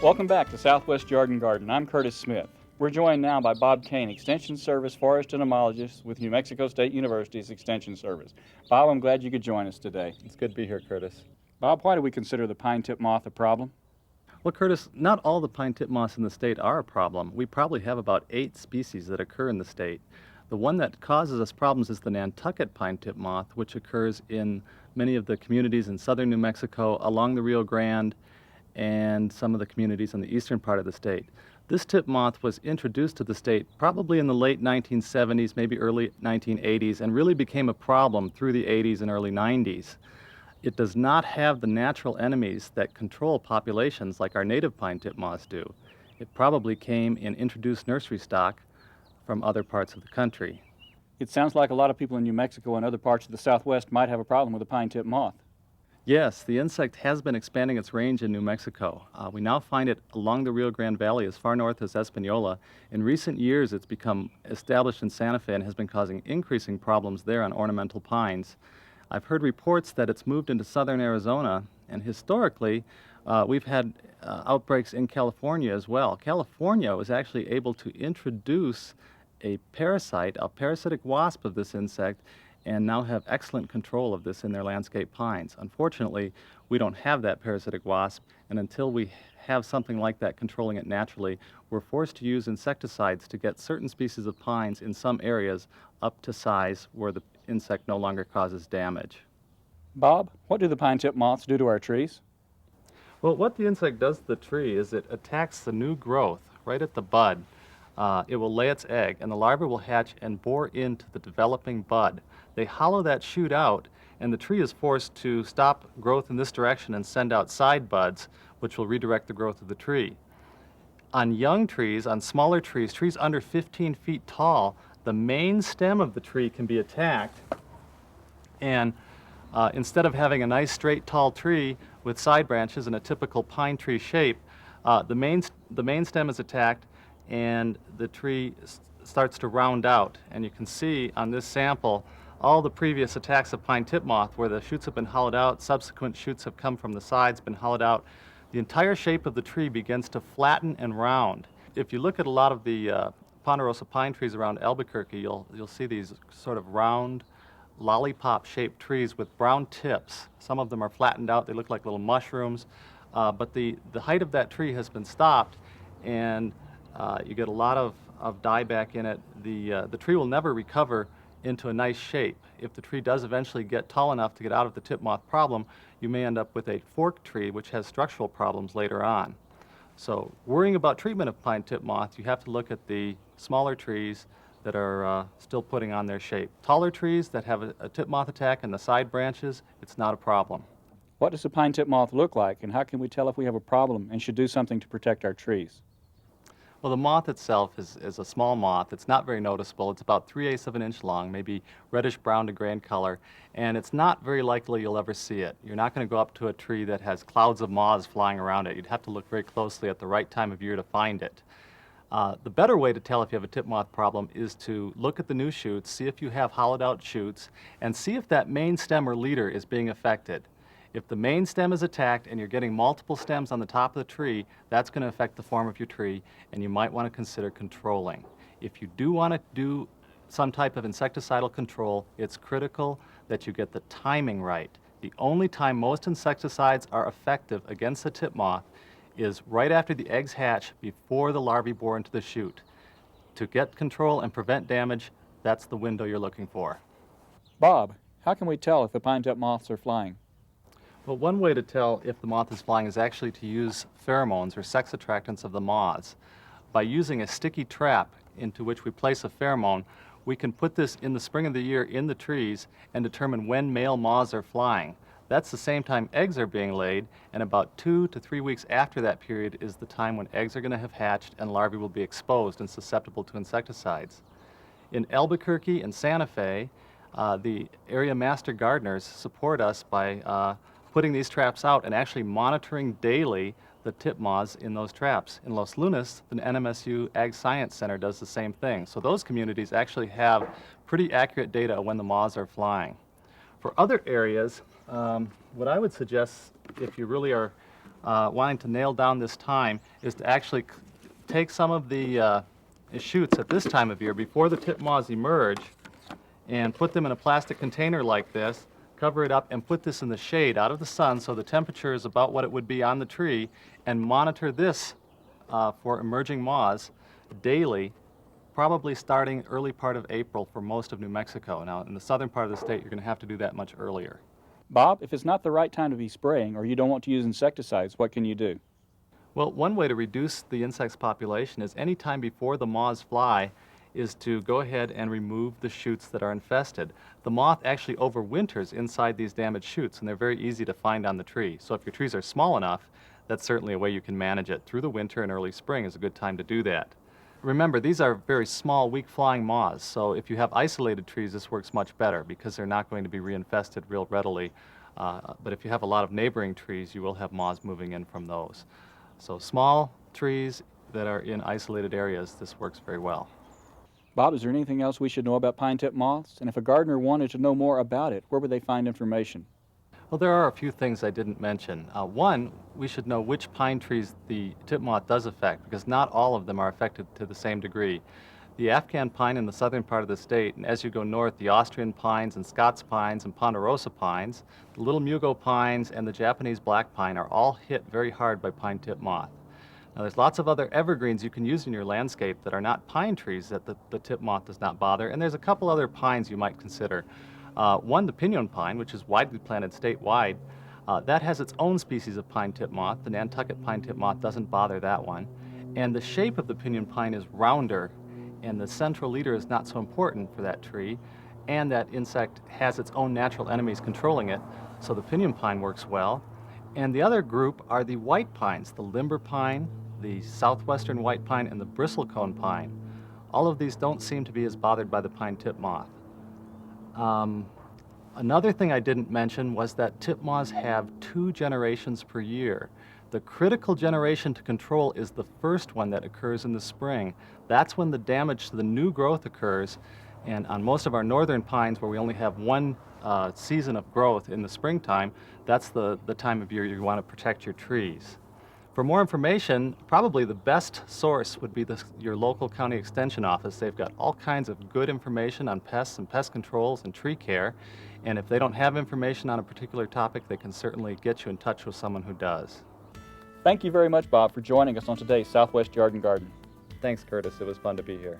Welcome back to Southwest Yard and Garden. I'm Curtis Smith. We're joined now by Bob Kane, Extension Service Forest Entomologist with New Mexico State University's Extension Service. Bob, I'm glad you could join us today. It's good to be here, Curtis. Bob, why do we consider the pine tip moth a problem? Well, Curtis, not all the pine tip moths in the state are a problem. We probably have about 8 species that occur in the state. The one that causes us problems is the Nantucket pine tip moth, which occurs in many of the communities in southern New Mexico, along the Rio Grande, and some of the communities in the eastern part of the state. This tip moth was introduced to the state probably in the late 1970s, maybe early 1980s, and really became a problem through the 80s and early 90s. It does not have the natural enemies that control populations like our native pine tip moths do. It probably came in introduced nursery stock from other parts of the country. It sounds like a lot of people in New Mexico and other parts of the Southwest might have a problem with the pine tip moth. Yes, the insect has been expanding its range in New Mexico. We now find it along the Rio Grande Valley as far north as Espanola. In recent years, it's become established in Santa Fe and has been causing increasing problems there on ornamental pines. I've heard reports that it's moved into southern Arizona, and historically, we've had outbreaks in California as well. California was actually able to introduce a parasite, a parasitic wasp of this insect, and now have excellent control of this in their landscape pines. Unfortunately, we don't have that parasitic wasp, and until we have something like that controlling it naturally, we're forced to use insecticides to get certain species of pines in some areas up to size where the insect no longer causes damage. Bob, what do the pine tip moths do to our trees? Well, what the insect does to the tree is it attacks the new growth right at the bud. It will lay its egg, and the larva will hatch and bore into the developing bud. They hollow that shoot out, and the tree is forced to stop growth in this direction and send out side buds, which will redirect the growth of the tree. On young trees, on smaller trees, trees under 15 feet tall, the main stem of the tree can be attacked, and instead of having a nice straight tall tree with side branches in a typical pine tree shape, the main stem is attacked and the tree starts to round out. And you can see on this sample all the previous attacks of pine tip moth where the shoots have been hollowed out, subsequent shoots have come from the sides, been hollowed out. The entire shape of the tree begins to flatten and round. If you look at a lot of the ponderosa pine trees around Albuquerque, you'll see these sort of round, lollipop-shaped trees with brown tips. Some of them are flattened out, they look like little mushrooms, but the height of that tree has been stopped, and you get a lot of dieback in it. The tree will never recover into a nice shape. If the tree does eventually get tall enough to get out of the tip moth problem, you may end up with a forked tree which has structural problems later on. So worrying about treatment of pine tip moth, you have to look at the smaller trees that are still putting on their shape. Taller trees that have a tip moth attack in the side branches, it's not a problem. What does the pine tip moth look like, and how can we tell if we have a problem and should do something to protect our trees? Well, the moth itself is a small moth. It's not very noticeable. It's about 3/8 of an inch long, maybe reddish brown to gray in color, and it's not very likely you'll ever see it. You're not going to go up to a tree that has clouds of moths flying around it. You'd have to look very closely at the right time of year to find it. The better way to tell if you have a tip moth problem is to look at the new shoots, see if you have hollowed out shoots, and see if that main stem or leader is being affected. If the main stem is attacked and you're getting multiple stems on the top of the tree, that's going to affect the form of your tree, and you might want to consider controlling. If you do want to do some type of insecticidal control, it's critical that you get the timing right. The only time most insecticides are effective against the tip moth is right after the eggs hatch, before the larvae bore into the shoot. To get control and prevent damage, that's the window you're looking for. Bob, how can we tell if the pine tip moths are flying? Well, one way to tell if the moth is flying is actually to use pheromones or sex attractants of the moths. By using a sticky trap into which we place a pheromone, we can put this in the spring of the year in the trees and determine when male moths are flying. That's the same time eggs are being laid, and about 2 to 3 weeks after that period is the time when eggs are going to have hatched and larvae will be exposed and susceptible to insecticides. In Albuquerque and Santa Fe, the area master gardeners support us by putting these traps out and actually monitoring daily the tip moths in those traps. In Los Lunas, the NMSU Ag Science Center does the same thing. So those communities actually have pretty accurate data when the moths are flying. For other areas, what I would suggest, if you really are wanting to nail down this time is to actually take some of the shoots at this time of year before the tip moths emerge and put them in a plastic container like this, cover it up, and put this in the shade out of the sun so the temperature is about what it would be on the tree, and monitor this for emerging moths daily, probably starting early part of April for most of New Mexico. Now, in the southern part of the state, you're going to have to do that much earlier. Bob, if it's not the right time to be spraying or you don't want to use insecticides, what can you do? Well, one way to reduce the insects population is any time before the moths fly is to go ahead and remove the shoots that are infested. The moth actually overwinters inside these damaged shoots, and they're very easy to find on the tree. So if your trees are small enough, that's certainly a way you can manage it. Through the winter and early spring is a good time to do that. Remember, these are very small, weak-flying moths, so if you have isolated trees, this works much better because they're not going to be reinfested real readily. But if you have a lot of neighboring trees, you will have moths moving in from those. So small trees that are in isolated areas, this works very well. Bob, is there anything else we should know about pine tip moths? And if a gardener wanted to know more about it, where would they find information? Well, there are a few things I didn't mention. One, we should know which pine trees the tip moth does affect, because not all of them are affected to the same degree. The Afghan pine in the southern part of the state, and as you go north, the Austrian pines and Scots pines and ponderosa pines, the little mugo pines and the Japanese black pine are all hit very hard by pine tip moth. Now, there's lots of other evergreens you can use in your landscape that are not pine trees that the tip moth does not bother, and there's a couple other pines you might consider. One, the pinon pine, which is widely planted statewide, that has its own species of pine tip moth. The Nantucket pine tip moth doesn't bother that one. And the shape of the pinon pine is rounder, and the central leader is not so important for that tree, and that insect has its own natural enemies controlling it, so the pinon pine works well. And the other group are the white pines, the limber pine, the southwestern white pine, and the bristlecone pine. All of these don't seem to be as bothered by the pine tip moth. Another thing I didn't mention was that tip moths have 2 generations per year. The critical generation to control is the first one that occurs in the spring. That's when the damage to the new growth occurs, and on most of our northern pines where we only have one season of growth in the springtime, that's the time of year you want to protect your trees. For more information, probably the best source would be your local county extension office. They've got all kinds of good information on pests and pest controls and tree care, and if they don't have information on a particular topic, they can certainly get you in touch with someone who does. Thank you very much, Bob, for joining us on today's Southwest Yard and Garden. Thanks, Curtis. It was fun to be here.